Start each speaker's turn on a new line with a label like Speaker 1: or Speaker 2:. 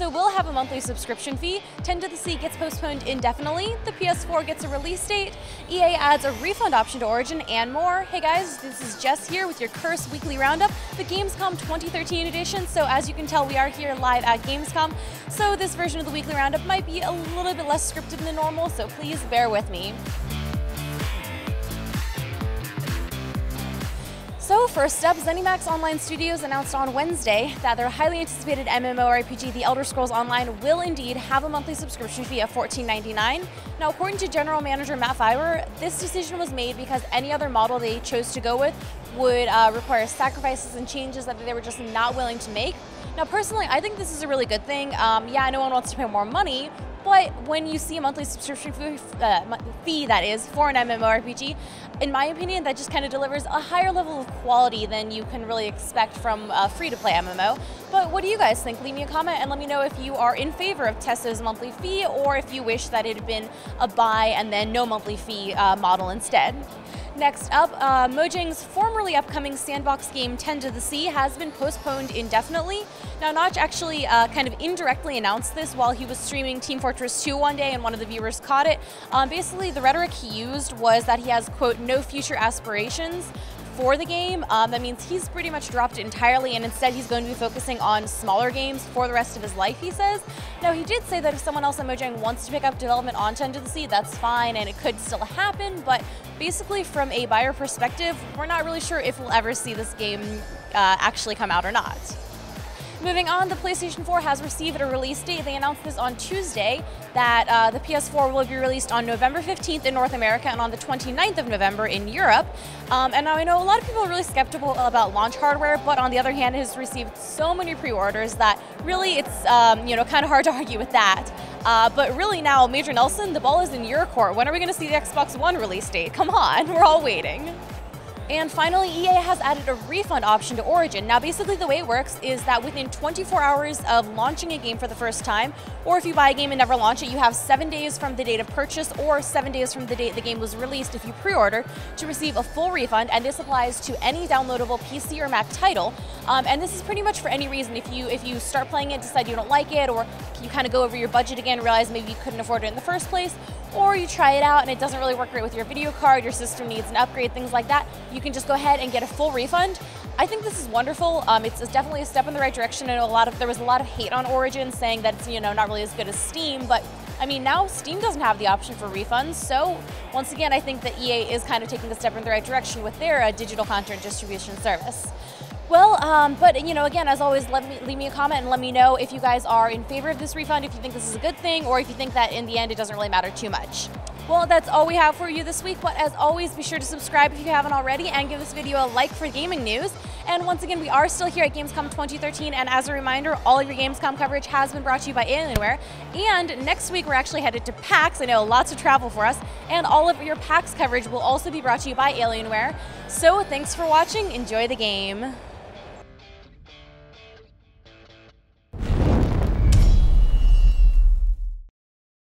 Speaker 1: So we'll have a monthly subscription fee. 10 to the C gets postponed indefinitely. The PS4 gets a release date. EA adds a refund option to Origin and more. Hey guys, this is Jess here with your Curse Weekly Roundup, the Gamescom 2013 edition. So as you can tell, we are here live at Gamescom. So this version of the Weekly Roundup might be a little bit less scripted than normal, so please bear with me. So first up, ZeniMax Online Studios announced on Wednesday that their highly anticipated MMORPG, The Elder Scrolls Online, will indeed have a monthly subscription fee of $14.99. Now, according to General Manager Matt Fiber, this decision was made because any other model they chose to go with would require sacrifices and changes that they were just not willing to make. Now, personally, I think this is a really good thing. Yeah, no one wants to pay more money, but when you see a monthly subscription fee that is for an MMORPG, in my opinion, that just kind of delivers a higher level of quality than you can really expect from a free-to-play MMO. But what do you guys think? Leave me a comment and let me know if you are in favor of Testo's monthly fee or if you wish that it had been a buy and then no monthly fee model instead. Next up, Mojang's formerly upcoming sandbox game 10 to the C has been postponed indefinitely. Now, Notch actually kind of indirectly announced this while he was streaming Team Fortress 2 one day and one of the viewers caught it. Basically, the rhetoric he used was that he has, quote, no future aspirations for the game. That means he's pretty much dropped it entirely, and instead he's going to be focusing on smaller games for the rest of his life, he says. Now, he did say that if someone else at Mojang wants to pick up development on 10 to the C, that's fine, and it could still happen, but basically from a buyer perspective, we're not really sure if we'll ever see this game actually come out or not. Moving on, the PlayStation 4 has received a release date. They announced this on Tuesday that the PS4 will be released on November 15th in North America and on the 29th of November in Europe. And now I know a lot of people are really skeptical about launch hardware, but on the other hand, it has received so many pre-orders that really it's kind of hard to argue with that. But really now, Major Nelson, the ball is in your court. When are we going to see the Xbox One release date? Come on, we're all waiting. And finally, EA has added a refund option to Origin. Now, basically the way it works is that within 24 hours of launching a game for the first time, or if you buy a game and never launch it, you have 7 days from the date of purchase or 7 days from the date the game was released if you pre-order to receive a full refund, and this applies to any downloadable PC or Mac title. And this is pretty much for any reason. If you start playing it, decide you don't like it, or you kind of go over your budget again, realize maybe you couldn't afford it in the first place, or you try it out and it doesn't really work great with your video card, your system needs an upgrade, things like that, you can just go ahead and get a full refund. I think this is wonderful. It's definitely a step in the right direction. I know there was a lot of hate on Origin saying that it's not really as good as Steam, but I mean now Steam doesn't have the option for refunds. So once again, I think that EA is kind of taking a step in the right direction with their digital content distribution service. Well, but again, as always, leave me a comment and let me know if you guys are in favor of this refund, if you think this is a good thing, or if you think that in the end it doesn't really matter too much. Well, that's all we have for you this week, but as always, be sure to subscribe if you haven't already and give this video a like for gaming news. And once again, we are still here at Gamescom 2013, and as a reminder, all of your Gamescom coverage has been brought to you by Alienware. And next week, we're actually headed to PAX. I know, lots of travel for us, and all of your PAX coverage will also be brought to you by Alienware. So thanks for watching. Enjoy the game.